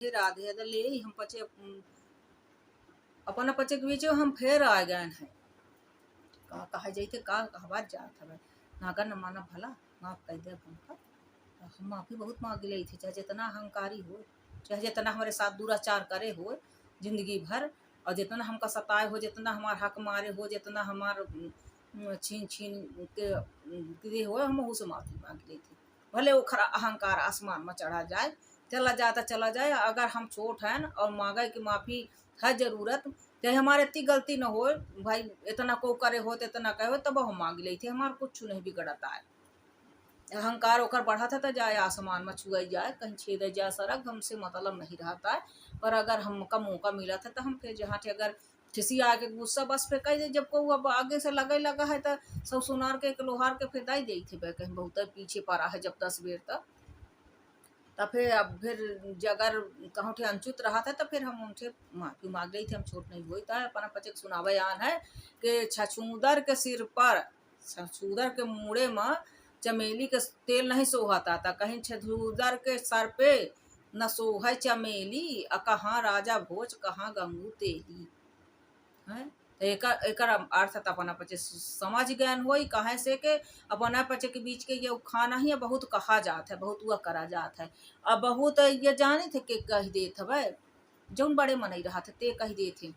हे राधे ले हम पचे अपन पचे के बीच हम फेर आ गए हैं। का कहा जाते का कहबार जात हवे नागर न माना भला माफ कर दे हमका। हम माफी बहुत मांग ले थे, चाहे जितना अहंकारी हो, चाहे जितना हमारे साथ दुराचार करे हो जिंदगी भर, और जितना हमका सताए हो, जितना हमार हक मारे हो, जितना हमार छीन छीन के हो, हम उसे माफी मांग ली थी। भले वो खरा अहंकार आसमान में चढ़ा जाए, चला जाए, अगर हम छोट हैं और मांगे कि माफी है जरूरत, चाहे हमारे इतनी गलती न हो भाई, इतना को करे हो तो इतना कहे हो, तब हम मांग ली थी। हमारा कुछ नहीं बिगड़ता है। अहंकार होकर बढ़ा था तो जाए आसमान में छुआई जाए, कहीं छेद जाए सड़क, हमसे मतलब नहीं रहता है। पर अगर हमका मौका मिला था तो हम फिर जहाँ थे अगर किसी आके गुस्सा बस पे कह दे, जब को अब आगे से लगा है तो सब सुनार के लोहार के फिर दाई दी थे कहीं बहुत पीछे पड़ा है जब 10 बेर तब फिर अब फिर जगर कहूँ थे अनचुत रहा था तो फिर हम उनसे माफी मांग रही थी। हम छोट नहीं हुई था। अपना पचक सुनावे आन है कि छछूदर के सिर पर, छछूदर के मुड़े में चमेली के तेल नहीं सोहाता था, कहीं छछूदर के सर पे न सोहे चमेली, कहाँ राजा भोज कहाँ गंगू तेली है। तो एकर अर्थ अपना पचे समझ ज्ञान होई कहे से के अपना पचे के बीच के ये खाना ही बहुत कहा जात है, बहुत हुआ करा जात है। अब बहुत ये जाने थे के कह देत हवे जौन बड़े मन रहा थे ते कह दे थे,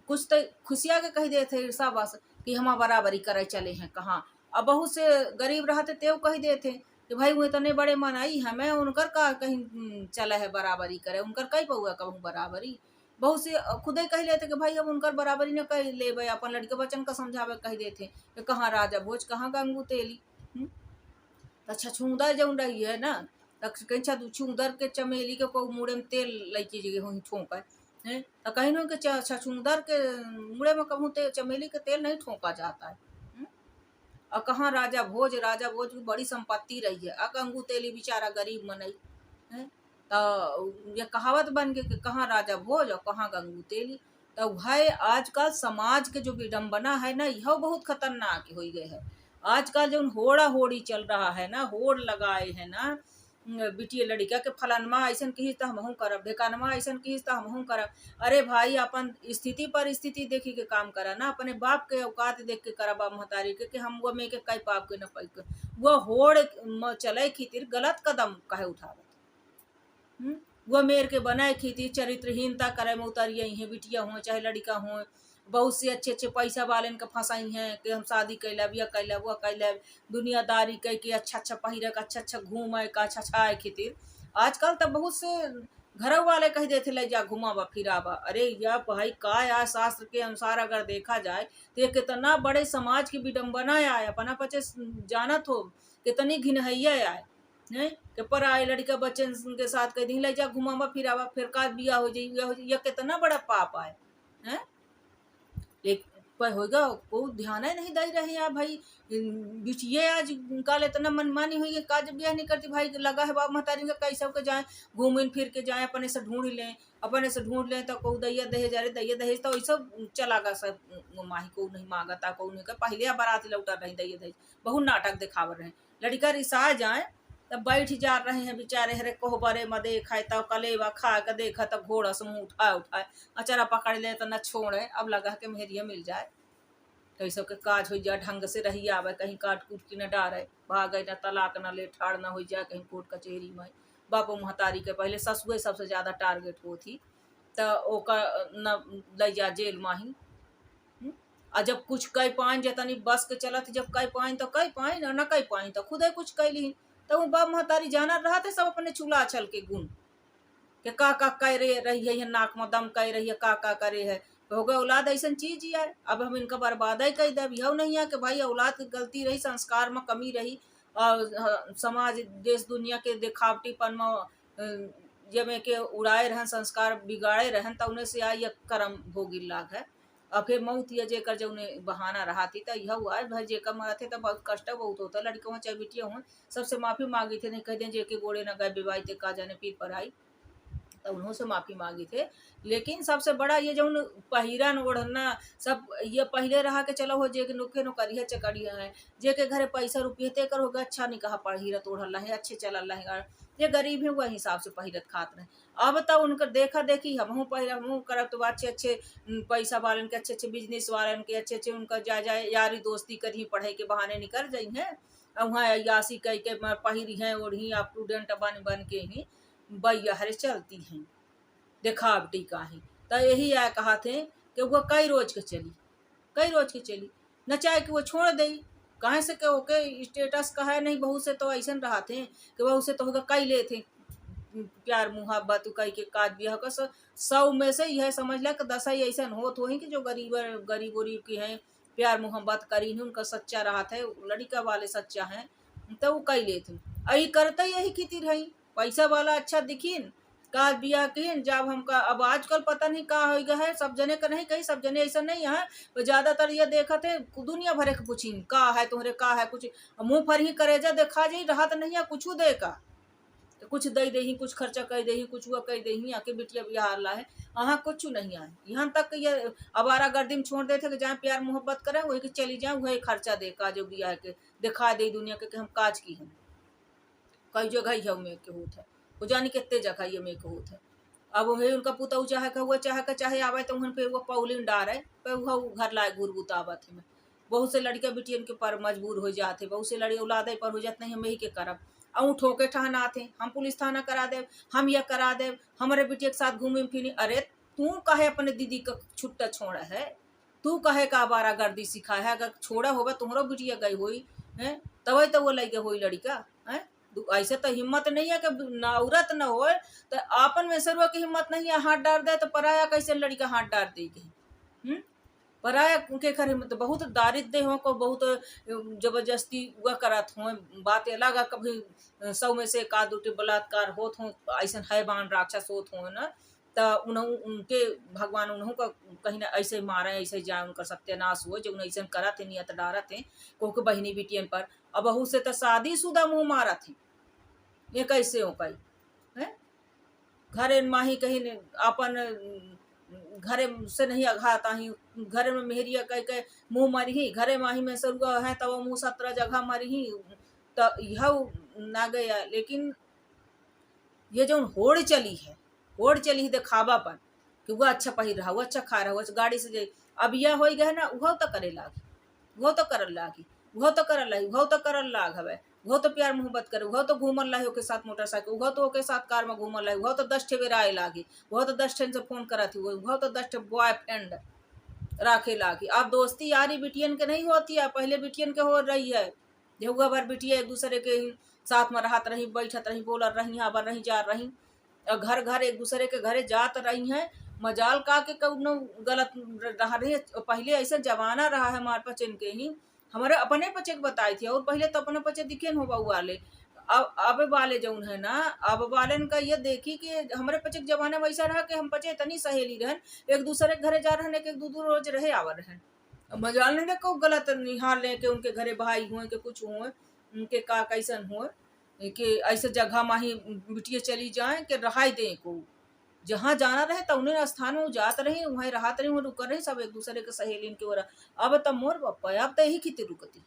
कुछ तो खुशिया के कह दे थे ईर्षा बस कि हम बराबरी करे चले हैं कहाँ। अब बहुत से गरीब रहते ते कह दे थे कि भाई वो इतने बड़े मन आई हमें उनकर का कहीं चला है बराबरी करे, उनकर कहीं पहुआ कहूँ बराबरी। बहुत से खुद ही कह लेते कि भाई अब उनकर बराबरी न कर ले, अपन लड़के बच्चन का समझावे कह देते कि कहाँ राजा भोज कहाँ गंगू तेली। अच्छा छछूंदर जौन रही है ना, कहीं छछूंदर के चमेली के को मुड़े में तेल लैकी जगह वहीं ठोंका है, तो कहीं न कि छछूंदर के मुड़े में कहूँ चमेली के तेल नहीं ठोंका जाता है। और कहाँ राजा भोज की बड़ी संपत्ति रही है, गंगू तेली बेचारा गरीब मनई है। तो ये कहावत बन गई कि कहाँ राजा भोज और कहाँ गंगू तेली। तो भाई आजकल समाज के जो विडम्बना है ना, यह बहुत खतरनाक हो गए है। आजकल जो होड़ा होड़ी चल रहा है ना, होड़ लगाए है ना बिटिया लड़का के फलनमा ऐसा किस तो हमहू करब, ढेकानमा ऐसा किस तो हमहू करब। अरे भाई अपन स्थिति पर स्थिति देखी के काम करा ना, अपने बाप के औकात देख के करा, बाप महतारी के हम वो में के कई पाप के न पाई वो होड़ चले खातिर गलत कदम कहे उठावत। वो मेर के बनाए खेती चरित्रहीनता करे में उतरिए हैं, बिटिया हो चाहे लड़का हो। बहुत से अच्छे अच्छे पैसा वाले का फंसाई हैं कि हम शादी कैलब या कैलब वह कैलब, दुनियादारी कह के अच्छा अच्छा पहिरक अच्छा अच्छा घूमे का अच्छा अच्छा खातिर। आजकल तो बहुत से घर वाले कह देते ले जा घुमावा फिरावा। अरे या भाई का या शास्त्र के अनुसार अगर देखा जाए तो ये कितना बड़े समाज की विडम्बना आए, अपना पचे जानत हो कितनी घिनहैया आए नहीं कि पर आए लड़का बच्चे के साथ कह दी ले जा घुमावा फिरावा, फिर का बिया हो जाए, यह कितना बड़ा पाप आए हैं। पर होगा को ध्यान ही नहीं दे रहे यार भाई। बिटिया आज कल इतना मनमानी हुई है, काज ब्याह नहीं करती भाई, लगा है बाप महतारी का कैसे के जाए घूम फिर के जाए, अपने से ढूंढ लें, अपने से ढूंढ लें तो को दैया दहेज, अरे दैया दहेज तो ऐसा चला गा सब माही को नहीं मांगता को नहीं कर, पहले बारात लौटा रही दैया दहेज, बहुत नाटक दिखावर रहे। लड़का रिसा जाए तब बैठ जा रहे हैं बेचारे, हरे कोहबरे में देखा तब कलेवा खा के देखा तब घोड़ा से मुँह उठाए अचारा पकड़ ले तो न छोड़े, अब लगा के मेहरिया मिल जाए कैसे के काज हो जाए, ढंग से रही आवे, कहीं काट कूट की न डारे भागे न तलाक न ले ठाड़ न हो जाए कहीं कोर्ट कचहरी में। बापो महतारी के पहले ससुए सबसे ज्यादा टारगेट होती तो ओकर न ले जा जेल माही। आ जब कुछ कह पाइन जतनी बस के चलत, जब कह पाइन तो कह पाइन न कह पाइन तो खुदे कुछ कैली। तो वो बाप महतारी जाना रहा थे सब अपने चूल्हा छल के गुण के का कह रही है, नाक में दम कह रही है, का करे है। हो गए औलाद ऐसा चीज यार, अब हम इनका बर्बाद ही कह दे। यह नहीं है कि भाई औलाद की गलती रही, संस्कार में कमी रही और समाज देश दुनिया के दिखावटीपन में जमे के उड़ाए रहन, संस्कार बिगाड़े रहन, तो उन्हें से आई कर्म भोगी लाग है। और फिर मौत या जेकर जो उन्हें बहाना रहा थी तो यह हुआ है भाई, जेकर मरा थे तो बहुत कष्ट बहुत होता। लड़के हो चाहे बेटियाँ हों सबसे माफी मांगी थी, नहीं कह दें जेके गोड़े न गए विवाहित का जाने पीर पर आई। तो उन्हों से माफ़ी मांगी थे। लेकिन सबसे बड़ा ये जौन पहिरन ओढ़ना सब ये पहले रहा के चलो हो जे के नुखे नौकरिया चकरिया है, जे के घरे पैसा रुपये तेकर होगा अच्छा नहीं कहा पहिरत ओढ़ल है अच्छे चलल है, ये गरीब है वही हिसाब से पहिरत खात रहे। अब तो उनकर देखा देखी हमहू पहिर हमहू करब तो अच्छे अच्छे पैसा वालन के अच्छे अच्छे बिजनेस वालन के अच्छे अच्छे उनका जा जाए यारी दोस्ती करी पढ़ाई के बहाने निकल जाई हैं, वहाँ अयासी कह के पहिरी हैं ओढ़ी आप स्टूडेंट बन बन के ही बैहरे चलती हैं देखावटी का ही। तो यही आया कहा थे कि वो कई रोज के चली, कई रोज के चली न चाहे कि वो छोड़ दे कहे से के ओके स्टेटस का है नहीं। बहू से तो ऐसा रहा थे कि बहू से तो होगा कई ले थे प्यार मुहब्बत कई के काज बिया का 100 में से यह समझ ला कि 10 ही ऐसा होत हो कि जो गरीब गरीब उरीब की हैं प्यार मुहब्बत करी नहीं उनका सच्चा रहा था, लड़का वाले सच्चा हैं तो वो कई ले थे। यही करते यही खेती रही पैसा वाला अच्छा दिखीन काज बिया किन जब हमका। अब आजकल पता नहीं का हो गया है, सब जने का नहीं कही सब जने ऐसा नहीं है, तो ज्यादातर ये देखा थे दुनिया भरे के पूछीन का है तुम्हारे का है कुछ मुंह पर ही करे जा देखा जाई रहा तो नहीं है कुछ दे का तो कुछ दे दे कुछ खर्चा कर दे कुछ हुआ कह दे आके बिटिया बिहार ला है अहाँ कुछ नहीं आए। यहाँ तक ये अबारा गर्दी में छोड़ देते कि जहाँ प्यार मोहब्बत करें वही के चली जाए वही खर्चा दे का जो बिया के दिखा दे दुनिया के हम काज की हम कई जगह ही है में के होता है वो जानी कितने जगह ये में के होता है। अब वही उनका पुता चाहे का हुआ चाहे आवे तो उन पे वो पौलिन डार है पे वो घर लाए घूर गुतावत है। बहुत से लड़कियां बिटियन के पर मजबूर हो जाते, बहुत से लड़ी औलाद पर हो जाते नहीं हम यही के करब अऊ ठोके ठहना आते हम पुलिस थाना करा दे हम यह करा दे हमारे बिटिया के साथ घूमे फिरी। अरे तू कहे अपने दीदी का छुट्टा छोड़ा है, तू कहे का बारा गर्दी सिखा है, अगर छोड़ा होगा तुम्हारा बिटिया गई हुई है तब तो वो लगे हुई लड़का है। ऐसे तो हिम्मत नहीं है कि औरत न हो तो आपन में सरवा की हिम्मत नहीं है हाथ डाल दे तो पराया कैसे लड़का हाथ डाल देगी। पराया के खरे मतलब बहुत दारिद्र्य हो को बहुत जबरदस्ती हुआ करत हो बात अलग है। कभी 100 में से एकाध दूटे बलात्कार होत हो ऐसा हैवान राक्षस होत हो ना तो उनके भगवान उन्हों का कहीं ना ऐसे मारे ऐसे जाए उनका सत्यानाश हो जो ऐसा करा थे नियत डारा थे को बहनी बिटियन पर। अब बहू से तो शादीशुदा मुँह मारा थी ये कैसे हो पाई है। घरे माही कहीं अपन घरे से नहीं अघाता ही घरे में मेहरिया कह के मुँह मरी ही घरे माही में सरुआ है तब मुँह 17 जगह मरी ही तो यह ना गया। लेकिन ये जो होड़ चली है दिखावा पर कि वह अच्छा पहिर रहा वो अच्छा खा रहा वो गाड़ी से जाए अब यह हो गया ना वह तो करे लागी वह तो करल लागी वह तो करल लागी वह तो करल लाग हवे वह तो प्यार मोहब्बत करे वह तो घूमल लाही ओके साथ मोटरसाइकिल वह तो ओके साथ कार में घूमल लाही वह तो 10 ठे बेरा आए लागी वह तो 10 ठे से फोन करा थी वह तो 10 ठे बॉयफ्रेंड राखे लागी। अब दोस्ती यारी बिटियन के नहीं होती है, पहले बिटियन के हो रही है जहुआ भर बिटिया एक दूसरे के साथ में रहत रही बैठत रही बोलत रही आबर रही जा रही घर घर एक दूसरे के घरे जात रही हैं। मजाल का के कौनो गलत रहा रही पहले ऐसा जमाना रहा है हमारे पचन के ही हमारे अपने पचे के बताई थी और पहले तो अपने पचे दिखे न हो वाले अब वाले जौन है ना अब वाले का ये देखी कि हमारे पचे के जमाने में ऐसा रहा कि हम पचे इतनी सहेली रहन एक दूसरे के घरे जा रहने के दू रोज रहे आवर रहन मजाल नहीं को गलत निहार ले के उनके घरे भाई हुए के कुछ हुए उनके का कैसन हुए कि ऐसे जगह माही बिटिया चली जाए कि रहाई दे को जहाँ जाना रहे तो उन्हें स्थान में जात रही वहीं रहत रही वहाँ रुक रही सब एक दूसरे के सहेली के ओर। अब तो मोर पप्पा अब तो यही खिते रुकती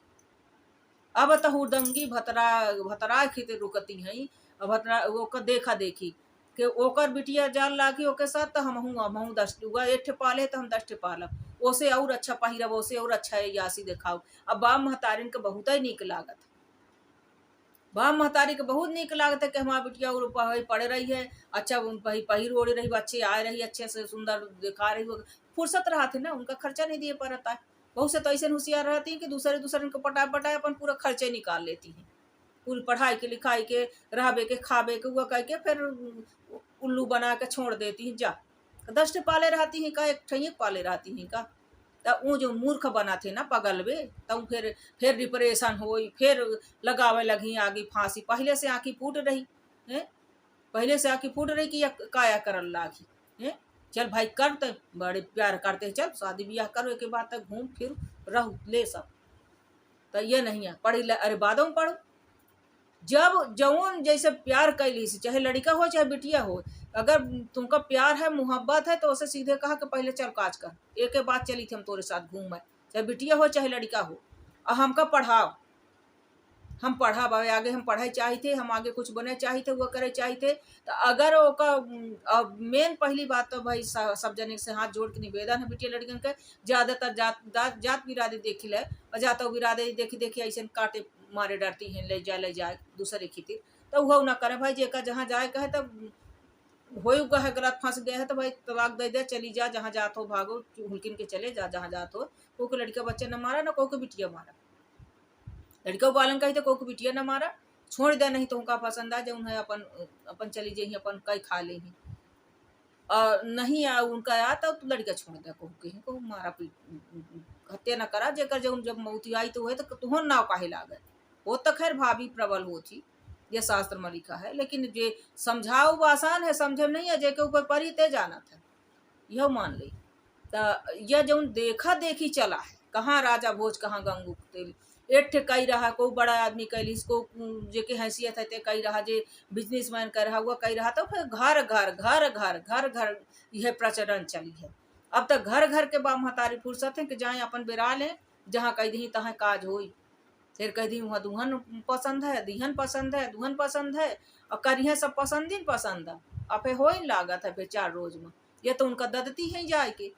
अब तो हुदंगी भतरा खिते रुकती हैं भतरा वो देखा देखी कि ओकर बिटिया जाल लागी ओके साथ तो हम 10 एक ठे पाले तो हम 10 ठे पालब ओसे और अच्छा पहिरब ओसे और अच्छा यासी दिखाओ। अब बाप महतारिन के बहुत ही नीक लागत बाप महतारी के बहुत नीक लागत है कि हमारा बिटिया और पढ़ रही है अच्छा पहिर ओढ़ रही अच्छे आए रही अच्छे से सुंदर दिखा रही फुर्सत रहा थे ना उनका खर्चा नहीं दिए पड़ता है। बहुत से तो ऐसे होशियार रहती है कि दूसरे को पटाए अपन पूरा खर्चे निकाल लेती हैं पूरी पढ़ाई के लिखाई के रहबे के खाबे के वो कह के फिर उल्लू बना के छोड़ देती हैं। जा 10 ठे पाले रहती हैं का एक ठे पाले रहती हैं का तो वो जो मूर्ख बना थे ना पगलवे तब फिर डिप्रेशन हो फिर लगावे लगी आगे फांसी पहले से आँखी फूट रही है पहले से आँखी फूट रही कि काया करल लागी है। चल भाई कर तो बड़े प्यार करते चल शादी ब्याह करो के बाद तक घूम फिर रहो ले सब तो ये नहीं है पढ़ी अरे बादों में पढ़ो जब जौन जैसे प्यार कैली से चाहे लड़का हो चाहे बिटिया हो अगर तुमका प्यार है मोहब्बत है तो उसे सीधे कहा कि पहले चल काज कर, एक के बाद चली थी हम तोरे साथ घूमे, चाहे बिटिया हो चाहे लड़का हो, और हमका पढ़ाओ, हम पढ़ा बाबे आगे हम पढ़ाई चाहते, हम आगे कुछ बने चाहते, वो करे चाहते। तो अगर ओका मेन पहली बात तो भाई सब जने से हाथ जोड़ के निवेदन है बिटिया लड़कन के, ज्यादातर जात बिरादरी देखी ले, और जाता बिरादरी देखी देखी ऐसे काटे मारे डरती हैं, ले जाए दूसरे खितिर, तो वह ना करे भाई, जेका जहाँ जाए कहे तब होई है गलत फंस गया है तो भाई तलाक दे दे, चली जा जहाँ जात हो, भागो हुलकिन के चले जा जहाँ जात हो। को लड़का बच्चे न मारा ना को बिटिया मारा, लड़का बालन कही तो को बिटिया न मारा, छोड़ दे, नहीं तो उनका पसंद आ जाए उन्हें अपन अपन चली जाइए, अपन कई खा ले ही, नहीं आ उनका आ तो लड़का छोड़ दे, को मारा पीट हत्या न करा, जेकर जब मौती आई तो हुए तो तुहर नाव काहे लागत वो तो खैर भाभी प्रबल होती, ये शास्त्र में लिखा है, लेकिन जे समझाओ आसान है, समझे नहीं है, जेके ऊपर परी ते जाना था, यह मान ली। तो यह जो देखा देखी चला है, कहाँ राजा भोज कहाँ गंगू तेल, एक ठे कही रहा, को बड़ा आदमी कैलिस, को जेके हैसियत है ते कही रहा, जे बिजनेसमैन कर रहा हुआ कही रहा, तो फिर घर घर घर घर घर घर यह प्रचलन चली है। अब तक घर घर के बा महतारी फुर्सत है कि जाए अपन बेरा लें, जहाँ कह दी तहाँ काज होई, फिर कह दी वहाँ दुहन पसंद है, दिहन पसंद है, दुहन पसंद है, और करिए सब पसंद ही पसंद है, अब फिर हो ही लागत है फिर 4 रोज में, ये तो उनका ददती है जाए के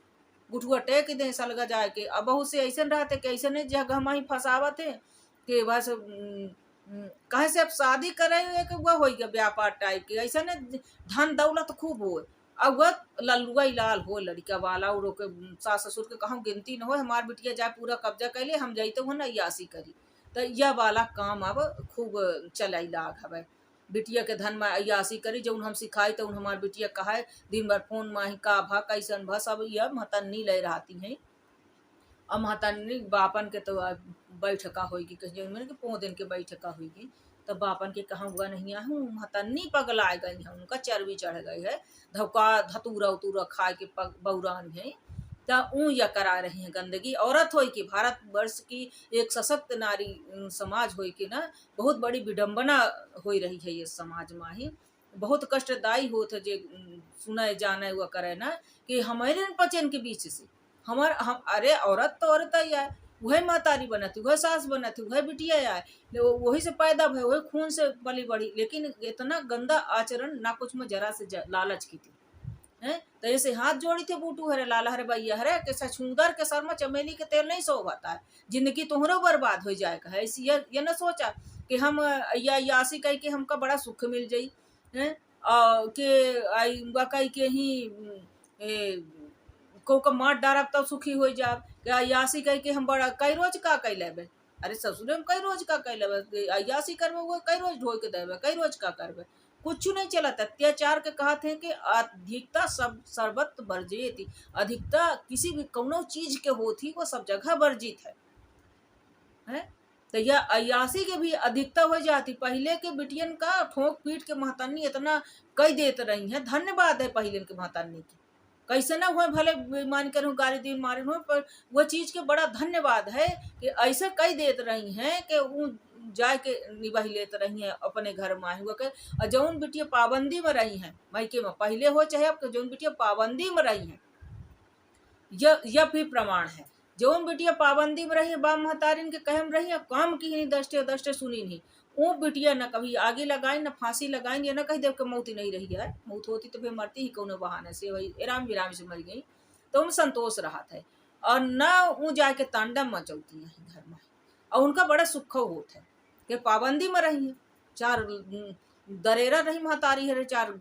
गुठुआ टेक दे सलगा जाए के। अब बहुत से ऐसे रहते कि ऐसे नहीं जगह में ही फंसावत है कि बस कहे से अब शादी करे वह हो गया व्यापार टाइप के, ऐसे नहीं धन दौलत खूब हो, अब वह लल्लुआ लाल हो लड़का वाला, और के सास ससुर के कहूँ गिनती न हो, हमार बिटिया जाए पूरा कब्जा कर ले, हम जाते हो ना यासी करी, तो यह वाला काम अब खूब चलाई लाग हवे, बिटिया के धन में अयासी करी, जो हम सिखाई तो हमार बिटिया कहा है दिन भर फोन में ही का भा कैसन भा, सब यह महतन्नी ले रहती हैं, और महतन्नी बापन के तो बैठका होगी कहीं मैंने कि 5 दिन के बैठका होगी, तब बापन के कहाँ हुआ नहीं आहूँ, महतन्नी पगलाए गई है, उनका चर्बी चढ़ गई है, धोका धतूरा उतूरा खा के बौरान है, तो या करा रही है गंदगी। औरत हो कि भारत वर्ष की एक सशक्त नारी समाज हो कि ना, बहुत बड़ी विडंबना हो रही है ये समाज में ही, बहुत कष्टदायी होते जे सुने जाने हुआ करे ना, कि हमारे पचन के बीच से हम अरे औरत तो औरत ही है, वही महतारी बनती, वही सास बनती, वही बिटिया आए, वही से पैदा भय, वही खून से पली बढ़ी, लेकिन इतना गंदा आचरण ना कुछ में जरा से लालच की थी है, तो ऐसे हाथ जोड़ी थे बूटू हरे लाला हरे भैया हरे के छछूंदर के सर में चमेली के तेल नहीं शोभाता है, जिंदगी तुम्हारो बर्बाद हो जाएगा है, ऐसी ये न सोचा कि हम या यासी कह के हमका बड़ा सुख मिल जाई है, के आई कह के ही को मार डारब तब सुखी हो जाब, यासी कह के हम बड़ा कई रोज का कह लेबे, अरे ससुरे में कई रोज का कह लेबे, यासी करबे वो कई रोज ढोई के देबे, कई रोज का करबे, कुछ नहीं चलता। अत्याचार के कहा थे कि अधिकता सब सर्वत्र वर्जित, अधिकता किसी भी कौनो चीज के होती वो सब जगह वर्जित है? तो यह अयासी के भी अधिकता हो जाती, पहले के बिटियन का ठोक पीट के महतानी इतना कई देते रही है, धन्यवाद है पहले के महतानी की, कैसे ना हुए भले मान कर गाली दिन मारे हुए, पर वो चीज के बड़ा धन्यवाद है कि ऐसे कई देते रही हैं कि वो जाए के निभाई लेते रही हैं अपने घर में हुआ के, और जौन बिटिया पाबंदी में रही हैं मायके में पहले हो चाहे अब, जौन बिटिया पाबंदी में रही हैं, यह भी प्रमाण है, जौन बिटिया पाबंदी में रही है बाप महतारिन के कहे में रही है, काम की नहीं दस्ते सुनी नहीं, वो बिटिया न कभी आगे लगाई न फांसी लगाएंगे, न कही देव के मौत ही नहीं रही है, मौत होती तो फिर मरती ही कौन बहाने से, वही राम विराम से मर गई, तो उन संतोष रहा था, और न वो जाके तांडव मचौती है घर में, और उनका बड़ा सुख होता है कि पाबंदी में रही है, 4 दरेरा रही महतारी है, 4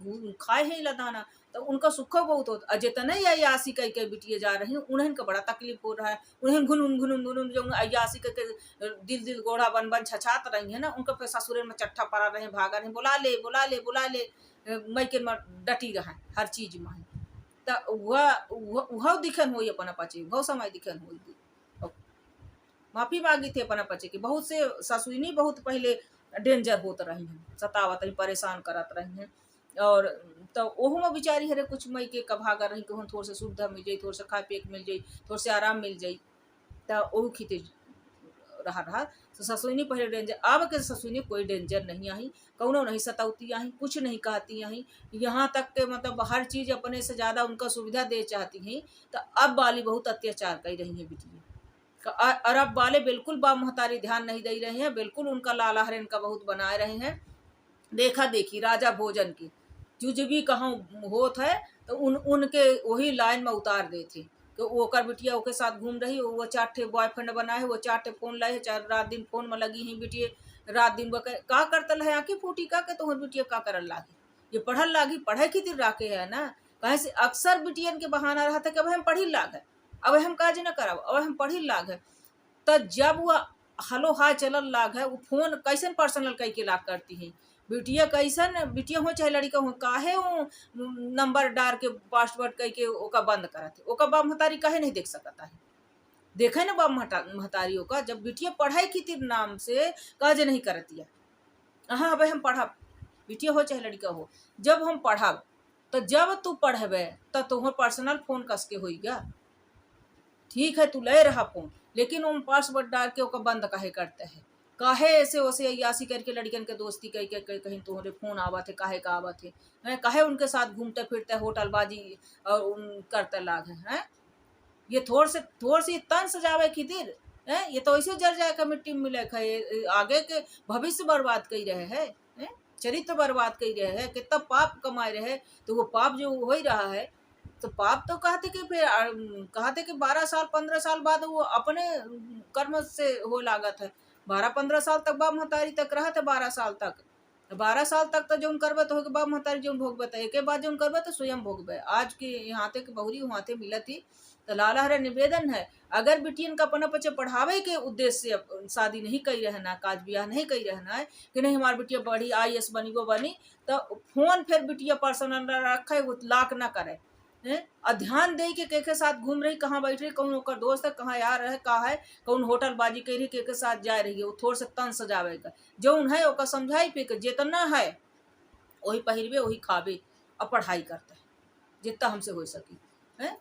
खाए है लदाना, तो उनका सुख बहुत होता, जितने अयासी कह के बिटिया जा रही हैं उन्हें का बड़ा तकलीफ हो रहा है, उन्हें घुन जो अयासी कह के दिल गोड़ा बन बन छछात रही है ना, उनका फिर ससुरे में चट्ठा पड़ा रहे, भागा रहे, बुला ले बुला ले बुला ले, मैके में डटी रहे हर चीज में, तो वह दिखन हो अपना पचे, वह समय दिखन हो, माफी मांगी थी अपना पचे की, बहुत से ससुइनी बहुत पहले डेंजर होते रही हैं, सतावत रही, परेशान करत रही हैं, और तो ओहू में बिचारी हरे कुछ मई के कभागा रही कि थोड़ा से सुविधा मिल जाई, थोड़ा से खाए पे मिल जाई, थोड़ा से आराम मिल जाई, तो ओहू खीते रहा तो ससुनी पहले डेंजर, अब के ससुनी कोई डेंजर नहीं आई, कौनो नहीं सतावती आई, कुछ नहीं कहती आई, यहाँ तक के मतलब हर चीज़ अपने से ज़्यादा उनका सुविधा दे चाहती हैं। तो अब वाली बहुत अत्याचार कर रही हैं बिटिया, और अब वाले बिल्कुल बाप महतारी ध्यान नहीं दे रहे हैं, बिल्कुल उनका लाला हरेन का बहुत बनाए रहे हैं। देखा देखी राजा भोजन की जुजबी कहाँ होत है तो उनके वही लाइन में उतार देते कि वो कर बिटिया ओके साथ घूम रही, वो 4 बॉयफ्रेंड बनाए, वो 4 फोन लाए, 4 रात दिन फोन में लगी हैं बिटिया, रात दिन वो का करतल है आँखें फूटी का के तो बिटिया का करल लागी, ये पढ़ल लागी, पढ़े की तिर राखे है ना, कहे से अक्सर बिटियन के बहाना रहा था कि अब हम पढ़ी लाग है, अब हम काज न करब, अब हम पढ़ी लाग है। तो जब वह हलो हाय चलल लाग है, वो फोन कैसन पर्सनल कह के लाग करती है बिटिया, कैसन बिटिया हो चाहे लड़का हो, काहे वो नंबर डाल के पासवर्ड कह के ओका बंद करत है, ओका बाप महतारी काहे नहीं देख सकता है, देखे ना बाप महतारियों का, जब बिटिया पढ़ाई की तीर नाम से काज नहीं करती है। हाँ अब हम पढ़ब, बिटिया हो चाहे लड़का हो, जब हम पढ़ब तो जब तू पढ़बे तो तुम्हार पर्सनल फोन कस के होइगा, ठीक है तू ले रहा फोन, लेकिन उन पासवर्ड डाल के ओका बंद काहे करते हैं, काहे ऐसे वैसे अयासी करके लड़कन के दोस्ती कह के कहीं तुम्हारे फोन आवत है, काहे का आवत है, काहे उनके साथ घूमते फिरते होटलबाजी और उन करते लाग है। ये थोड़ सी तन सजावे की तीर है, ये तो ऐसे जर जाए का मिट्टी में मिले है, आगे के भविष्य बर्बाद कर रहे हैं, चरित्र बर्बाद कर रहे हैं, कितना पाप कमाए रहे, तो वो पाप जो हो ही रहा है, तो पाप तो कहते कि फिर कहते कि 12 साल 15 साल बाद वो अपने कर्म से हो लागत है, 12-15 साल तक बाप महतारी तक रहा था, 12 साल तक, 12 साल तक तो जो करबे तो बाप महतारी जो भोगबे तो एक बाद जो करबे तो स्वयं भोगबे। आज के यहाँ के बहुरी वहाँ मिलत ही तो लाला हरे निवेदन है, अगर बिटियन का अपना बच्चे पढ़ावे के उद्देश्य से शादी नहीं कही रहना, काज ब्याह नहीं कही रहना है कि नहीं हमारी बिटिया बड़ी IAS बनी वो बनी, तो फोन फिर बिटिया पर्सनल रखे, वो लाक ना करे, और ध्यान दे के साथ घूम रही, कहाँ बैठ रही, कौन ओकर दोस्त है, कहाँ यार है, कहाँ है, कौन होटल बाजी कर रही, के साथ जा रही है, वो थोड़ा सा तन सजावे का जो है ओका समझाई पे जितना है वही पहिरवे वही खावे और पढ़ाई करते है जितना हमसे हो सकी है।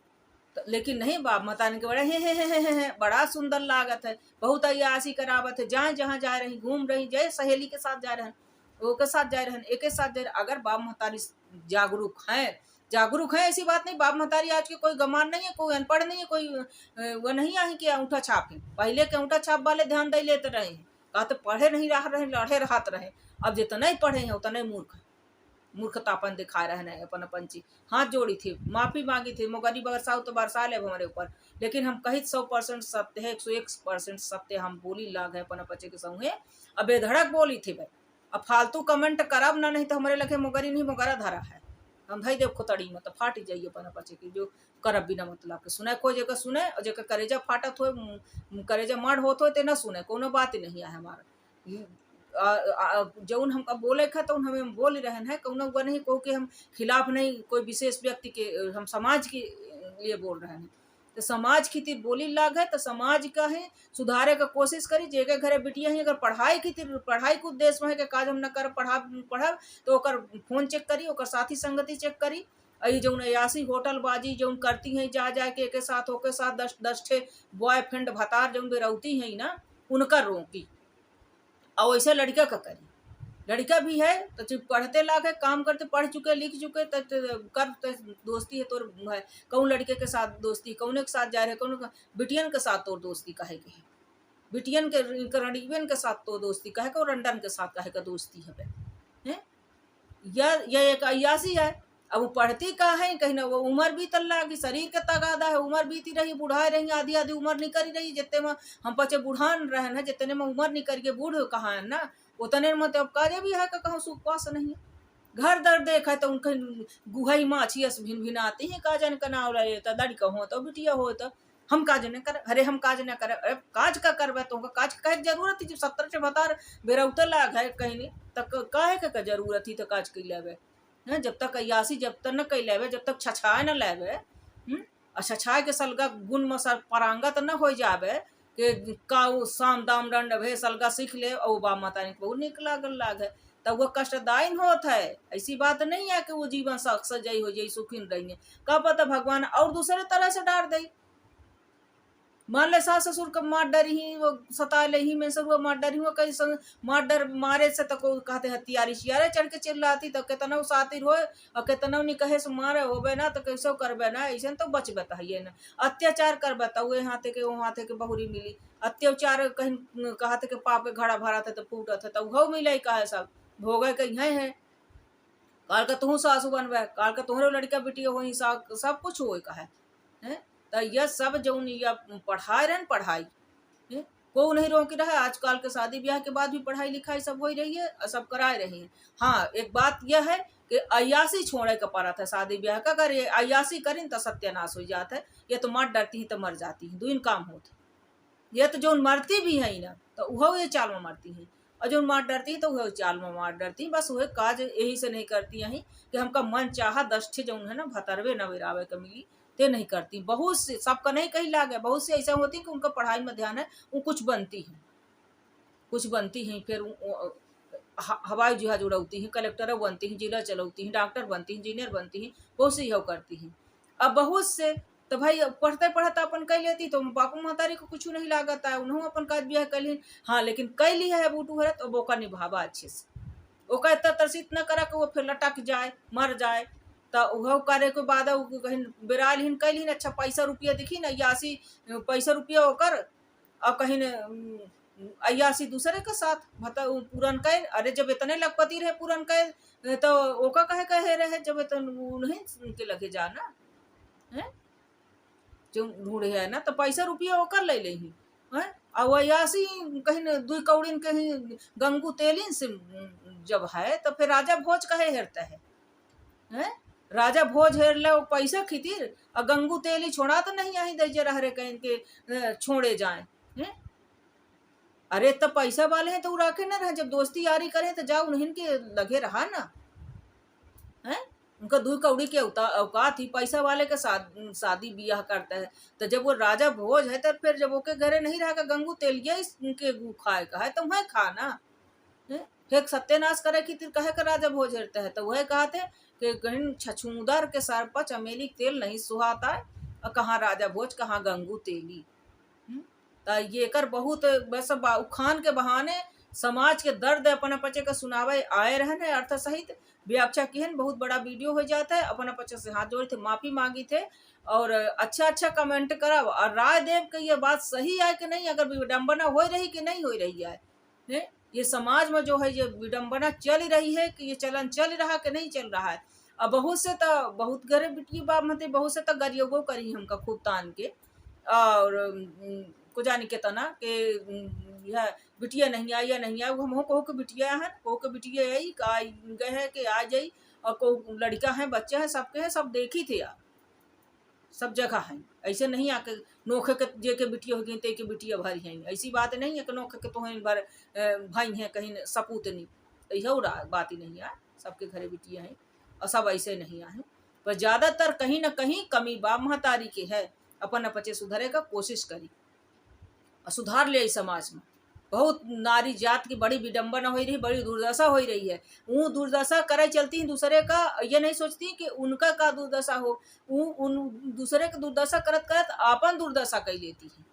तो लेकिन नहीं बाप मतान के बड़े हे बड़ा सुंदर लागत है, बहुत अयासी करावत है, जहाँ जहाँ जा रही घूम रही, जय सहेली के साथ जा रहे वो के साथ जा रहे एक साथ जा रहे। अगर बाप महतारी जागरूक है ऐसी बात नहीं, बाप महतारी आज के कोई गमान नहीं है, कोई अनपढ़ नहीं है, कोई वो नहीं आई कि अंगूठा छाप है, पहले के अंगूठा छाप वाले ध्यान दे लेते रहे हैं, कहा तो पढ़े नहीं रह रहे, लड़े रहते रहे, अब जितना ही पढ़े हैं उतना ही मूर्खतापन दिखा रहे हैं, अपन चीज हाथ जोड़ी थी, माफी मांगी थी, मोगरी बरसाओ तो बरसा ले हमारे ऊपर, लेकिन हम कही 100% सत्य है, 101% सत्य हम बोली लाग है अपन बच्चे के संगे, अब बेधड़क बोली थी भाई, अब फालतू कमेंट करब ना, नहीं तो हमारे लगे मोगरी नहीं मोगरा धरा है, हम भाई देव खोतड़ी में तो फाटी जाइए अपन बच्चे की, जो करब बिना मतलब के सुने, कोई जगह सुने और जगह करेजा फाटत हो, करेजा मड़ होत हो ते न सुने, कोनो बात ही नहीं है हमारा, जौन हमका बोले खा तो हमें बोल रहे हैं, कौन हुआ नहीं कहो कि हम खिलाफ नहीं कोई विशेष व्यक्ति के, हम समाज के लिए बोल रहे हैं, तो समाज की तीर बोली लाग है, तो समाज का है सुधारे का कोशिश करी, जेके घरे बिटिया है अगर पढ़ाई की तीर, पढ़ाई के उद्देश्य में है कि काज हम न कर पढ़ब तो ओकर फोन चेक करी, ओकर साथी संगति चेक करी, अई जौन अयासी होटल बाजी जौन करती हैं, जा के के साथ ओके साथ 10 ठे बॉयफ्रेंड भतार जौन बेरौती हैं ना, उनका रोकी, और वैसे लड़का का करी, लड़का भी है तो पढ़ते लाग है, काम करते, पढ़ चुके लिख चुके तो कर दोस्ती है तोर है, कौन लड़के के साथ दोस्ती, कौन के साथ जा रहे, कौन बिटियन के साथ तोर दोस्ती कहे के है, बिटियन के रणियन के साथ तो दोस्ती कहे का, और रंडन के साथ कहे का दोस्ती है, यह एक अयासी है। अब वो पढ़ती कहाँ है, कहीं ना वो उम्र भी तल्ला की, शरीर के तगादा है, उम्र बीती रही, बुढ़ाए रही, आधी आधी उम्र निकल रही, जितने में हम पचे बुढ़ान रहे हैं, जितने में उम्र निकल के बूढ़ कहाँ है ना, उतने में तो अब काजे भी है का कहूँ सुख पास नहीं है, घर दर देखा तो उनके गुहई माछियस भिन भिनाती है, काजन का नाव रहे तो लड़का हो तो बिटिया हो तो हम काज न कर, अरे हम काज न कर, अरे काज का करबे तो काज कहे जरूरत थी, 70 से बतार बेरौते लाग है कहीं नहीं तक काहे का जरूरत थी तो काज कर लेवे, जब तक अयासी जब तक न कई लेवे, जब तक छछाए न लेवे, और छछाए के सलगा गुण में सर परांगत न हो जावे कि का साम दाम दंड भे सलगा सीख ले, और बा माता ने बहुत निक लागल लाग है, तब वो कष्टदायन होत है, ऐसी बात नहीं है कि वो जीवन सजई हो जाई सुखीन रहेंगे, का पता भगवान और दूसरे तरह से डार दे, मान ले सास ससुर का मार डर ही वो सता ले ही में सरुआ मार डर ही वो कई मार डर मारे से तक कहते हथियारी शियारे चढ़ के चिल्लाती तो कितना सातिर हो और कितना नहीं कहे से मारे होबे ना तो कैसे करबे ना ऐसे तो बच बताइए ना अत्याचार कर बताओ हाथे के वो हाथे के बहुरी मिली अत्याचार कहीं कहते के पाप घड़ा भरा था तो फूटा था तो वो मिले कहे सब भोगे कहीं है काल का तू सासू बनबे काल का तुम्हारे लड़का बेटी वही सब कुछ हो कहे हैं तो यह सब जो पढ़ाए रहे पढ़ाई को नहीं रोक रहा है। आजकल के शादी ब्याह के बाद भी पढ़ाई लिखाई सब हो रही है और सब कराए रही है। हाँ एक बात यह है कि अयासी छोड़े का पड़ा था शादी ब्याह का, अगर ये अयासी करें तो सत्यानाश हो जाता है। ये तो मर डरती है तो मर जाती है, दुइन काम होते। ये तो जो मरती भी है ना तो वह ये चाल में मरती है, और जो मार डरती है तो वह चाल में मार डरती है। बस वह काज यही से नहीं करती यही कि हमका मन चाहा 10 ठे जो है ना भतरवे न विरावे का मिली ते नहीं करती। बहुत से सबका नहीं कही लागे, बहुत से ऐसा होती कि उनका पढ़ाई में ध्यान है, वो कुछ बनती हैं फिर हवाई जहाज उड़ाती हैं, कलेक्टर बनती हैं, जिला चलाती हैं, डॉक्टर बनती हैं, इंजीनियर बनती हैं, बहुत से यह करती हैं। अब बहुत से तो भाई पढ़ते पढ़ता अपन कह लेती तो बापू महतारी को कुछ नहीं लागता है, उन्होंने अपन काज ब्याह कर ली। हाँ लेकिन कह ली है बूटू है तो वो निभावा अच्छे से, ओका इतना तरसीत न करा कि वो फिर लटक जाए मर जाए। तो वह करे के बाद कहीं बिराल हिन कैल हिन अच्छा पैसा रुपया दिखी न 80 पैसा रुपया होकर और कहीं अयासी दूसरे के साथ मतलब पूरन कैल। अरे जब इतने लखपति रहे पूरन कैल तो ओका कहे रहे जब नहीं के लगे जाना है जो ढूंढे है ना तो पैसा रुपया होकर ले ले ही है। और अयासी कहीं दुई कौड़िन कहीं गंगू तेलिन से जब है तो फिर राजा भोज कहे हेरता है? राजा भोज हेर ले वो पैसा खितिर और गंगू तेली छोड़ा तो नहीं आई दे रह रहे कहीं के छोड़े जाए हैं? अरे तब पैसा वाले हैं तो राखे ना रहे, जब दोस्ती यारी करें तो जाओ उन्हीं के लगे रहा ना है। उनका दुई कौड़ी के औकात ही पैसा वाले के शादी ब्याह करता है। तो जब वो राजा भोज है तो फिर जब ओके घरे नहीं रहा गंगू तेलिया उनके खाए का है तो वह खाना फिर सत्यानाश करे की तिर कहे का राजा भोज रहता है। तो वह कहते कि कहीं छछूंदर के सर पर चमेली तेल नहीं सुहाता है, और कहाँ राजा भोज कहाँ गंगू तेली। तो ये कर बहुत बस उखान के बहाने समाज के दर्द अपने पचे का सुनावे आए रहने अर्थ सहित व्याख्या की है। बहुत बड़ा वीडियो हो जाता है, अपने पचे से हाथ जोड़े थे, माफी मांगी थे और अच्छा कमेंट करा और राय देव कि ये बात सही है कि नहीं, अगर विडम्बना हो रही कि नहीं हो रही है। ये समाज में जो है ये विडम्बना चल रही है कि ये चलन चल रहा कि नहीं चल रहा है। अब बहुत से तो बहुत गरीब बिटिया बाप मतलब बहुत से तो गरीबों करी हमका खूब तान के और को जानी के तना के यह बिटिया नहीं आई या नहीं आई हम कहो के बिटिया है कहो के बिटिया आई का गए है कि आ जाई और को लड़का है बच्चा है सबके है सब देखी थे आप सब जगह है। ऐसे नहीं आके नोखे के जे के बिटिया हो गई ते के बिटिया भरी हैं, ऐसी बात नहीं है कि नोखे के तो भर भाई हैं कहीं सपूत नहीं, यह बात ही नहीं है। सबके घरे बिटिया हैं और सब ऐसे नहीं आए, पर ज्यादातर कहीं ना कहीं कमी बाप महतारी के है। अपन अपचे सुधरे का कोशिश करी और सुधार ले समाज में। बहुत नारी जात की बड़ी विडम्बना हो रही, बड़ी दुर्दशा हो रही है। वो दुर्दशा करे चलती है दूसरे का, ये नहीं सोचती कि उनका का दुर्दशा हो, उन दूसरे का दुर्दशा करत करत आपन दुर्दशा कर लेती है।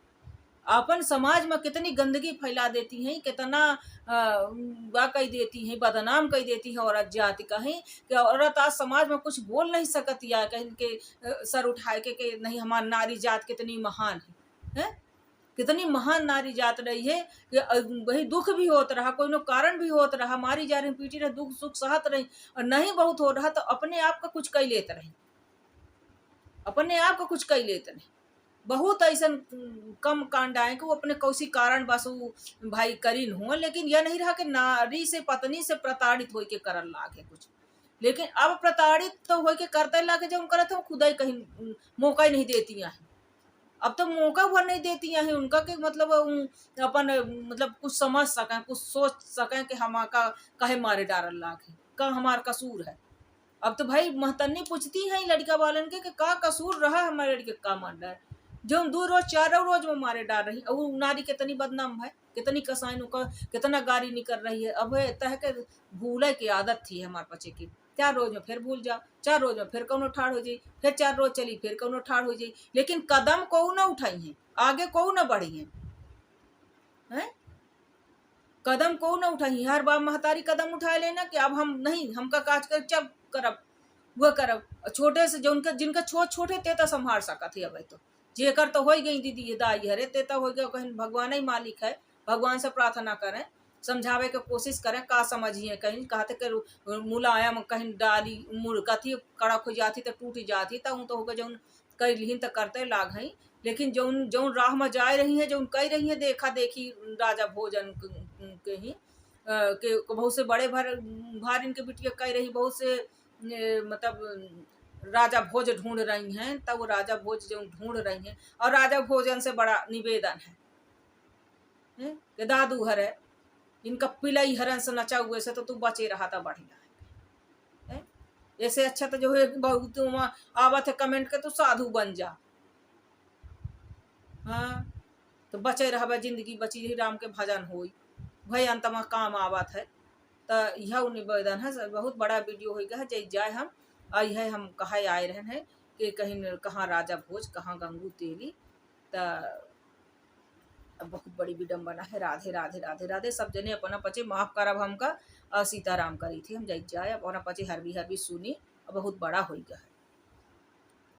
अपन समाज में कितनी गंदगी फैला देती हैं, कितना कह देती हैं, बदनाम कह देती हैं औरत जाति कहीं कि औरत आज समाज में कुछ बोल नहीं सकती या कहीं के सर उठाए के नहीं हमारी नारी जात कितनी महान है, कितनी महान नारी जात रही है कि वही दुख भी होत रहा, कोई नो कारण भी होत रहा, मारी जा रही पीटी रही, दुख सुख सहत रही और नहीं बहुत हो रहा तो अपने आप का कुछ कह लेते रहे, अपने आप का कुछ कह लेते नहीं। बहुत ऐसा कम कांड आए कि वो अपने कौसी कारण बस वो भाई करीन हो, लेकिन यह नहीं रहा कि नारी से पत्नी से प्रताड़ित हो के करल लागे कुछ। लेकिन अब प्रताड़ित तो हो के करते लागे जब करते हो खुदा ही कहीं मौका ही नहीं देती हैं। अब तो मौका भर नहीं देती हैं उनका के मतलब अपन मतलब कुछ समझ सकें, कुछ सोच सकें कि हमारा कहे मारे डारल लागे का हमारा कसूर है। अब तो भाई महतन्नी पूछती हैं लड़का वालन के का कसूर रहा हमारे लड़के का मान रहा है जो हम 2 रोज 4 रोज में मारे डाल रही। और नारी कितनी बदनाम है, कितनी कसाइन का कितना गारी निकल रही है। अब तह के भूले की आदत थी हमारे बच्चे की 4 रोज में फिर भूल जाओ, 4 रोज में फिर कौनो ठाड़ हो जाई, फिर 4 रोज चली फिर कौनो ठाड़ हो जाई, लेकिन कदम को न उठाई हैं, आगे को न बढ़ी हैं, कदम को न उठाई। हर बार महतारी कदम उठा लेना कि अब हम नहीं, हमका काज कर चब करब वो करब। छोटे से जो उनका जिनका छोटे ते तो संभाल सकत है, अब तो जेकर तो हो गई दीदी ये दाई हरे ते तो हो गया, कहीं भगवान ही मालिक है, भगवान से प्रार्थना करें, समझावे के कोशिश करें, का समझिए कहीं कहते कर मुलायम कहीं डाली मुड़ कथी कड़क हो जाती तो टूट जाती, तब तो होगा जौन कई लिहिन तो करते लाग हैं, लेकिन जौन जौन राह में जा रही है, जौन कह रही है देखा देखी राजा भोजन के ही के बहुत से बड़े भार इनके बिटिया कह रही, बहुत से मतलब राजा भोज ढूंढ रही हैं, तब वो राजा भोज जो ढूंढ रही हैं, और राजा भोजन से बड़ा निवेदन है कि दादू हरे इनका पिलई हरन से नचा हुए से तो तू बचे रहा था बढ़िया है। ऐसे अच्छा तो जो है बहुत आवत है कमेंट के, तो साधु बन जा, हाँ तो बचे रहा जिंदगी बची रही, राम के भजन होई भाई अंत में काम आवत है। तो यह निवेदन है, बहुत बड़ा वीडियो हो गया है, जय जाए हम आई है, हम कहा आए रहे हैं कि कहीं कहाँ राजा भोज कहाँ गंगू तेली, तो बहुत बड़ी विडम्बना है। राधे राधे राधे राधे। सब जने अपना पचे माफ करब हमका, सीताराम करी थी हम जय जाए अपना पचे हरबी हरबी सुनी, बहुत बड़ा हो गया है।